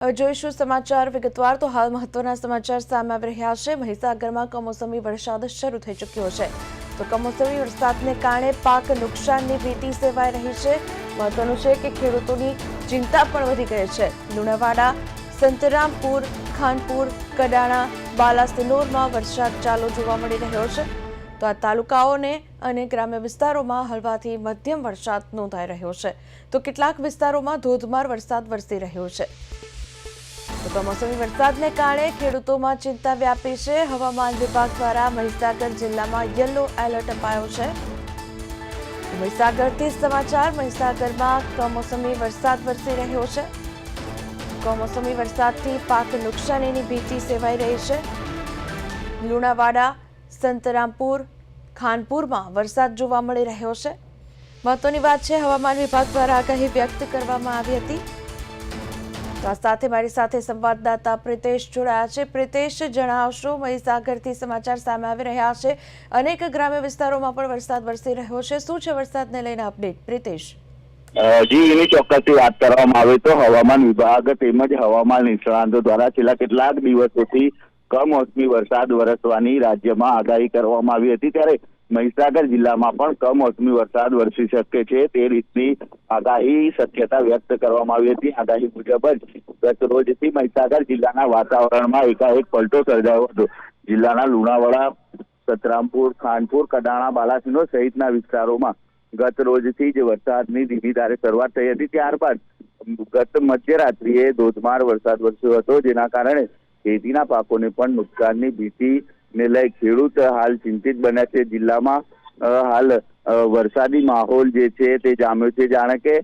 જોઈશું સમાચાર વિગતવાર તો હાલ મહત્વના સમાચાર સામે આવી રહ્યા છે। મહીસાગરમાં કમોસમી વરસાદ શરૂ થઈ ચૂક્યો છે તો કમોસમી વરસાદને કારણે પાક નુકસાનની ભીતિ સેવાઈ રહી છે। મહત્વનું છે કે ખેડૂતોની ચિંતા પણ વધી ગઈ છે। લુણાવાડા, સંતરામપુર, ખાનપુર, કડાણા, બાલાસિનોરમાં વરસાદ ચાલુ જોવા મળી રહ્યો છે તો આ તાલુકાઓને અને ગ્રામ્ય વિસ્તારોમાં હળવાથી મધ્યમ વરસાદ નોંધાઈ રહ્યો છે તો કેટલાક વિસ્તારોમાં ધોધમાર વરસાદ વરસી રહ્યો છે। તો કમોસમી વરસાદને કારણે ખેડૂતોમાં ચિંતા વ્યાપી છે। હવામાન વિભાગ દ્વારા મહીસાગર જિલ્લામાં યલો એલર્ટ અપાયો છે। મહીસાગરથી સમાચાર। મહીસાગરમાં કમોસમી વરસાદ વરસી રહ્યો છે। કમોસમી વરસાદથી પાક નુકસાનીની ભીતિ સેવાઈ રહી છે। લુણાવાડા, સંતરામપુર, ખાનપુરમાં વરસાદ જોવા મળી રહ્યો છે। મહત્વની વાત છે, હવામાન વિભાગ દ્વારા આગાહી વ્યક્ત કરવામાં આવી હતી। તો આ સાથે મારી સાથે સંવાદદાતા પ્રિતેશ જોડાયા છે। પ્રિતેશ, જણાવશો, મહીસાગરથી સમાચાર સામે આવી રહ્યા છે, અનેક ગ્રામ્ય વિસ્તારોમાં પણ વરસાદ વરસી રહ્યો છે, શું છે વરસાદને લઈને અપડેટ? પ્રિતેશ જી, એની ચોક્કસથી વાત કરવામાં આવે તો હવામાન વિભાગ તેમજ હવામાન નિષ્ણાતો દ્વારા છેલ્લા કેટલાક દિવસોથી કમોસમી વરસાદ વરસવાની રાજ્યમાં આગાહી કરવામાં આવી હતી। ત્યારે મહીસાગર જિલ્લામાં પણ કમોસમી વરસાદ વરસી શકે છે તે રીતની આગાહી શક્યતા વ્યક્ત કરવામાં આવી હતી। આગાહી મુજબ જ ગત રોજથી મહીસાગર જિલ્લાના વાતાવરણમાં એકાએક પલટો સર્જાયો હતો। જિલ્લાના લુણાવાડા, સંતરામપુર, ખાનપુર, કડાણા, બાલાસિનોર સહિતના વિસ્તારોમાં ગત રોજથી જ વરસાદની ધીમી ધારે શરૂઆત થઈ હતી। ત્યારબાદ ગત મધ્યરાત્રિએ ધોધમાર વરસાદ વરસ્યો હતો, જેના કારણે ખેતીના પાકોને પણ નુકસાનની ભીતિને લઈ ખેડૂત હાલ ચિંતિત બન્યા છે। જિલ્લામાં હાલ વરસાદી માહોલ જે છે તે જામ્યો છે, જાણે કે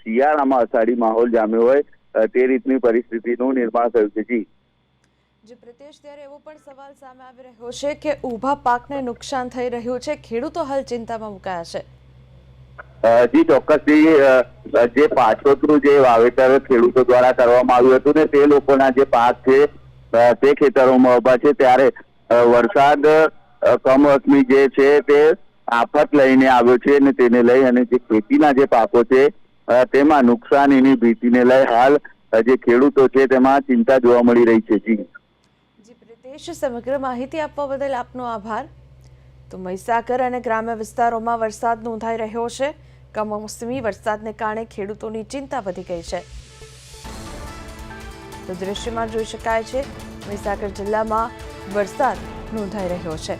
શિયાળામાં અષાઢી માહોલ જામ્યો હોય તે રીતની પરિસ્થિતિનું નિર્માણ થયું છે। જી પ્રિતેશ, ત્યારે એવો પણ સવાલ સામે આવી રહ્યો છે કે ઊભા પાકને નુકસાન થઈ રહ્યું છે, ખેડૂતો હાલ ચિંતામાં મુકાયા છે। જી ચોક્કસથી જે પાછોતરું જે વાવેતર ખેડૂતો દ્વારા કરવામાં આવ્યું હતું ને તે લોકોના જે પાક છે તે ખેતરોમાં ઉભા છે, ત્યારે વરસાદ કમોસમી જે છે તે આફત લઈને આવ્યો છે અને તેને લઈ અને જે ખેતીના જે પાકો છે તેમાં નુકસાનીની ભીતિને લઈ હાલ જે ખેડૂતો છે તેમાં ચિંતા જોવા મળી રહી છે। જી પ્રિતેશ, સમગ્ર માહિતી આપવા બદલ આપનો આભાર। તો મહીસાગર અને ગ્રામ્ય વિસ્તારોમાં વરસાદ નોંધાઈ રહ્યો છે। કમોસમી વરસાદને કારણે ખેડૂતોની ચિંતા વધી ગઈ છે। તો દ્રશ્યમાં જોઈ શકાય છે મહીસાગર જિલ્લામાં વરસાદ નોંધાઈ રહ્યો છે।